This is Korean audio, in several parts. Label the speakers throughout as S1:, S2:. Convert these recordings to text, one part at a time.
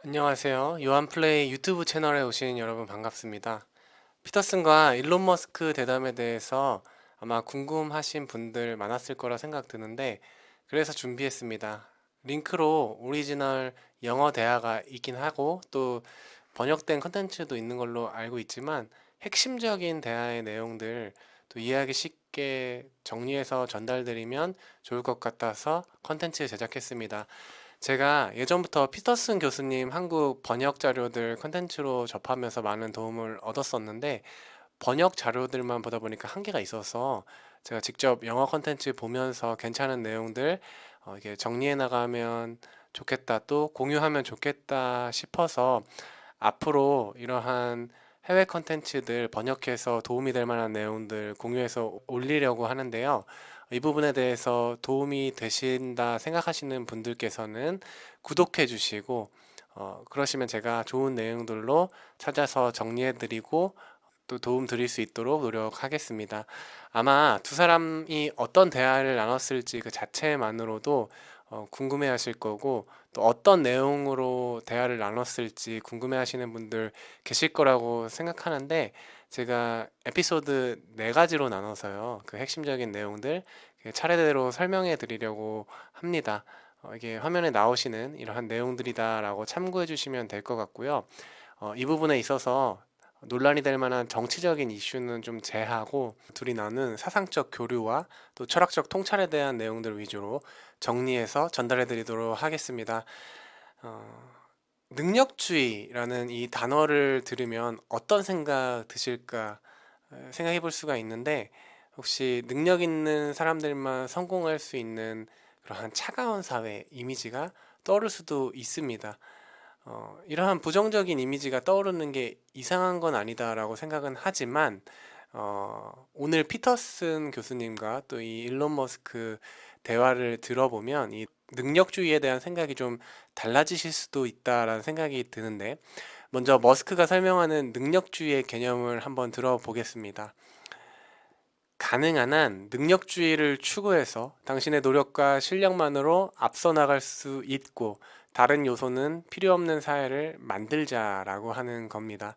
S1: 안녕하세요. 요한플레이 유튜브 채널에 오신 여러분 반갑습니다. 피터슨과 일론 머스크 대담에 대해서 아마 궁금하신 분들 많았을 거라 생각 드는데 그래서 준비했습니다. 링크로 오리지널 영어 대화가 있긴 하고 또 번역된 컨텐츠도 있는 걸로 알고 있지만 핵심적인 대화의 내용들 또 이해하기 쉽게 정리해서 전달드리면 좋을 것 같아서 컨텐츠 제작했습니다. 제가 예전부터 피터슨 교수님 한국 번역 자료들 컨텐츠로 접하면서 많은 도움을 얻었었는데 번역 자료들만 보다 보니까 한계가 있어서 제가 직접 영어 컨텐츠 보면서 괜찮은 내용들 이게 정리해 나가면 좋겠다 또 공유하면 좋겠다 싶어서 앞으로 이러한 해외 컨텐츠들 번역해서 도움이 될 만한 내용들 공유해서 올리려고 하는데요. 이 부분에 대해서 도움이 되신다 생각하시는 분들께서는 구독해 주시고 그러시면 제가 좋은 내용들로 찾아서 정리해 드리고 또 도움 드릴 수 있도록 노력하겠습니다. 아마 두 사람이 어떤 대화를 나눴을지 그 자체만으로도 궁금해 하실 거고 또 어떤 내용으로 대화를 나눴을지 궁금해 하시는 분들 계실 거라고 생각하는데 제가 에피소드 네 가지로 나눠서요. 그 핵심적인 내용들 차례대로 설명해 드리려고 합니다. 이게 화면에 나오시는 이러한 내용들이다라고 참고해 주시면 될 것 같고요. 이 부분에 있어서 논란이 될 만한 정치적인 이슈는 좀 제하고 둘이 나눈 사상적 교류와 또 철학적 통찰에 대한 내용들 위주로 정리해서 전달해 드리도록 하겠습니다. 어, 능력주의라는 이 단어를 들으면 어떤 생각 드실까 생각해 볼 수가 있는데 혹시 능력 있는 사람들만 성공할 수 있는 그러한 차가운 사회 이미지가 떠오를 수도 있습니다. 이러한 부정적인 이미지가 떠오르는 게 이상한 건 아니다라고 생각은 하지만 오늘 피터슨 교수님과 또 이 일론 머스크 대화를 들어보면 이 능력주의에 대한 생각이 좀 달라지실 수도 있다라는 생각이 드는데 먼저 머스크가 설명하는 능력주의의 개념을 한번 들어보겠습니다. 가능한 한 능력주의를 추구해서 당신의 노력과 실력만으로 앞서 나갈 수 있고 다른 요소는 필요 없는 사회를 만들자라고 하는 겁니다.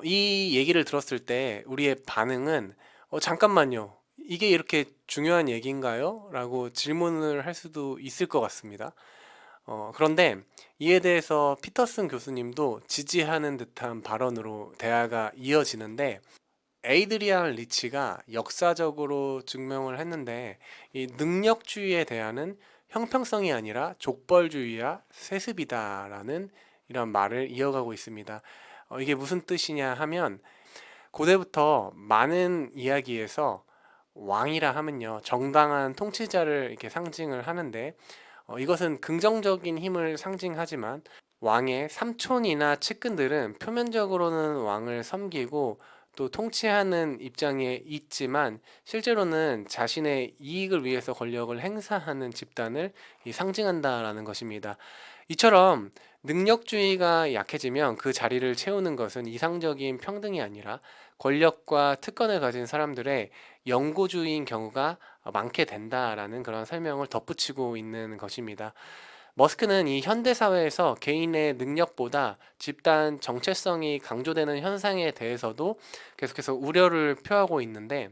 S1: 이 얘기를 들었을 때 우리의 반응은 잠깐만요. 이게 이렇게 중요한 얘기인가요? 라고 질문을 할 수도 있을 것 같습니다. 그런데 이에 대해서 피터슨 교수님도 지지하는 듯한 발언으로 대화가 이어지는데 에이드리안 리치가 역사적으로 증명을 했는데 이 능력주의에 대한 형평성이 아니라 족벌주의와 세습이다라는 이런 말을 이어가고 있습니다. 이게 무슨 뜻이냐 하면 고대부터 많은 이야기에서 왕이라 하면요 정당한 통치자를 이렇게 상징을 하는데 이것은 긍정적인 힘을 상징하지만 왕의 삼촌이나 측근들은 표면적으로는 왕을 섬기고 또 통치하는 입장에 있지만 실제로는 자신의 이익을 위해서 권력을 행사하는 집단을 상징한다라는 것입니다. 이처럼 능력주의가 약해지면 그 자리를 채우는 것은 이상적인 평등이 아니라 권력과 특권을 가진 사람들의 영구주의인 경우가 많게 된다라는 그런 설명을 덧붙이고 있는 것입니다. 머스크는 이 현대 사회에서 개인의 능력보다 집단 정체성이 강조되는 현상에 대해서도 계속해서 우려를 표하고 있는데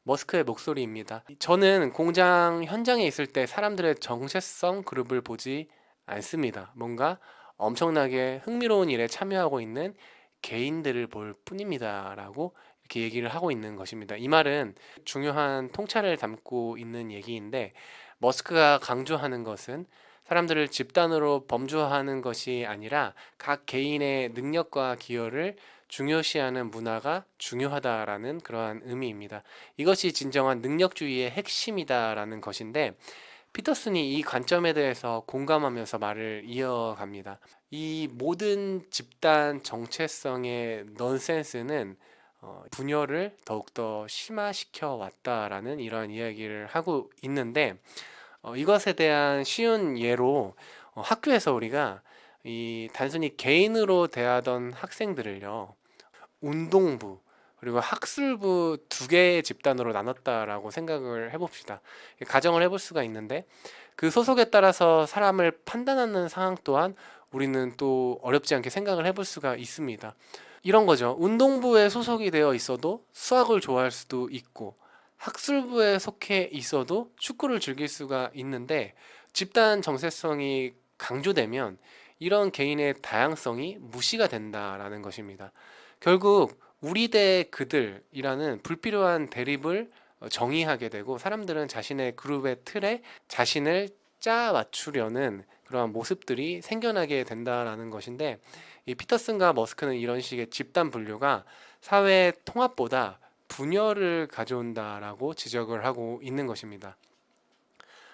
S1: 머스크의 목소리입니다. 저는 공장 현장에 있을 때 사람들의 정체성 그룹을 보지 않습니다. 뭔가 엄청나게 흥미로운 일에 참여하고 있는 개인들을 볼 뿐입니다라고 이렇게 얘기를 하고 있는 것입니다. 이 말은 중요한 통찰을 담고 있는 얘기인데 머스크가 강조하는 것은 사람들을 집단으로 범주화하는 것이 아니라 각 개인의 능력과 기여를 중요시하는 문화가 중요하다라는 그러한 의미입니다. 이것이 진정한 능력주의의 핵심이다라는 것인데 피터슨이 이 관점에 대해서 공감하면서 말을 이어갑니다. 이 모든 집단 정체성의 넌센스는 분열을 더욱더 심화시켜 왔다라는 이러한 이야기를 하고 있는데 이것에 대한 쉬운 예로 학교에서 우리가 이 단순히 개인으로 대하던 학생들을요 운동부 그리고 학술부 두 개의 집단으로 나눴다라고 생각을 해봅시다. 가정을 해볼 수가 있는데 그 소속에 따라서 사람을 판단하는 상황 또한 우리는 또 어렵지 않게 생각을 해볼 수가 있습니다. 이런 거죠. 운동부에 소속이 되어 있어도 수학을 좋아할 수도 있고, 학술부에 속해 있어도 축구를 즐길 수가 있는데, 집단 정체성이 강조되면 이런 개인의 다양성이 무시가 된다라는 것입니다. 결국 우리 대 그들이라는 불필요한 대립을 정의하게 되고, 사람들은 자신의 그룹의 틀에 자신을 짜 맞추려는 그러한 모습들이 생겨나게 된다라는 것인데, 이 피터슨과 머스크는 이런 식의 집단 분류가 사회 통합보다 분열을 가져온다라고 지적을 하고 있는 것입니다.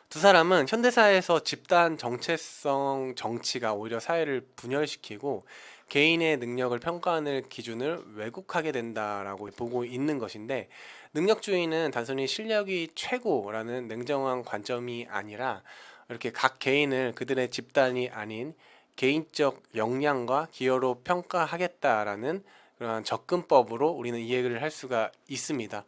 S1: 두 사람은 현대사회에서 집단 정체성 정치가 오히려 사회를 분열시키고 개인의 능력을 평가하는 기준을 왜곡하게 된다라고 보고 있는 것인데, 능력주의는 단순히 실력이 최고라는 냉정한 관점이 아니라 이렇게 각 개인을 그들의 집단이 아닌 개인적 역량과 기여로 평가하겠다라는 그러한 접근법으로 우리는 이해를 할 수가 있습니다.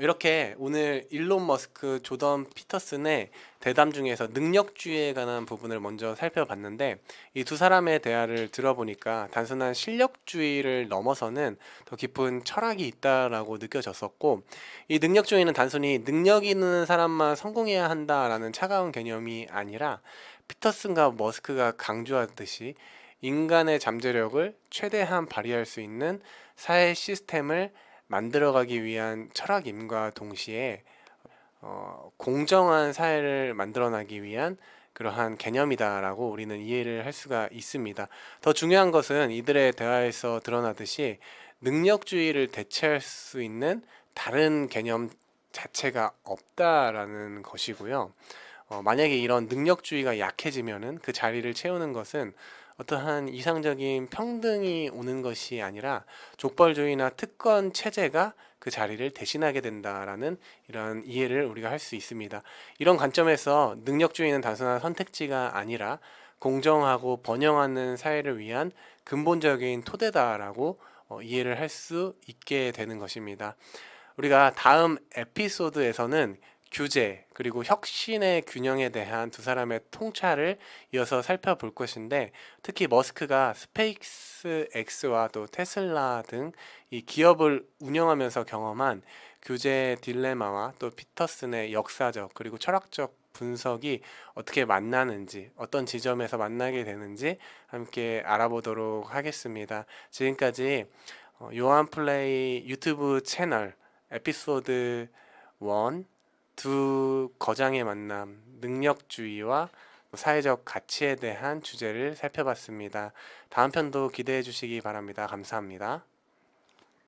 S1: 이렇게 오늘 일론 머스크, 조던 피터슨의 대담 중에서 능력주의에 관한 부분을 먼저 살펴봤는데, 이 두 사람의 대화를 들어보니까 단순한 실력주의를 넘어서는 더 깊은 철학이 있다라고 느껴졌었고, 이 능력주의는 단순히 능력 있는 사람만 성공해야 한다라는 차가운 개념이 아니라 피터슨과 머스크가 강조하듯이 인간의 잠재력을 최대한 발휘할 수 있는 사회 시스템을 만들어가기 위한 철학임과 동시에 공정한 사회를 만들어나기 위한 그러한 개념이다라고 우리는 이해를 할 수가 있습니다. 더 중요한 것은 이들의 대화에서 드러나듯이 능력주의를 대체할 수 있는 다른 개념 자체가 없다라는 것이고요. 만약에 이런 능력주의가 약해지면은 그 자리를 채우는 것은 어떠한 이상적인 평등이 오는 것이 아니라 족벌주의나 특권 체제가 그 자리를 대신하게 된다라는 이런 이해를 우리가 할 수 있습니다. 이런 관점에서 능력주의는 단순한 선택지가 아니라 공정하고 번영하는 사회를 위한 근본적인 토대다라고 이해를 할 수 있게 되는 것입니다. 우리가 다음 에피소드에서는 규제 그리고 혁신의 균형에 대한 두 사람의 통찰을 이어서 살펴볼 것인데, 특히 머스크가 스페이스 X와 또 테슬라 등 이 기업을 운영하면서 경험한 규제 딜레마와 또 피터슨의 역사적 그리고 철학적 분석이 어떻게 만나는지, 어떤 지점에서 만나게 되는지 함께 알아보도록 하겠습니다. 지금까지 요한플레이 유튜브 채널 에피소드 1, 두 거장의 만남, 능력주의와 사회적 가치에 대한 주제를 살펴봤습니다. 다음 편도 기대해 주시기 바랍니다. 감사합니다.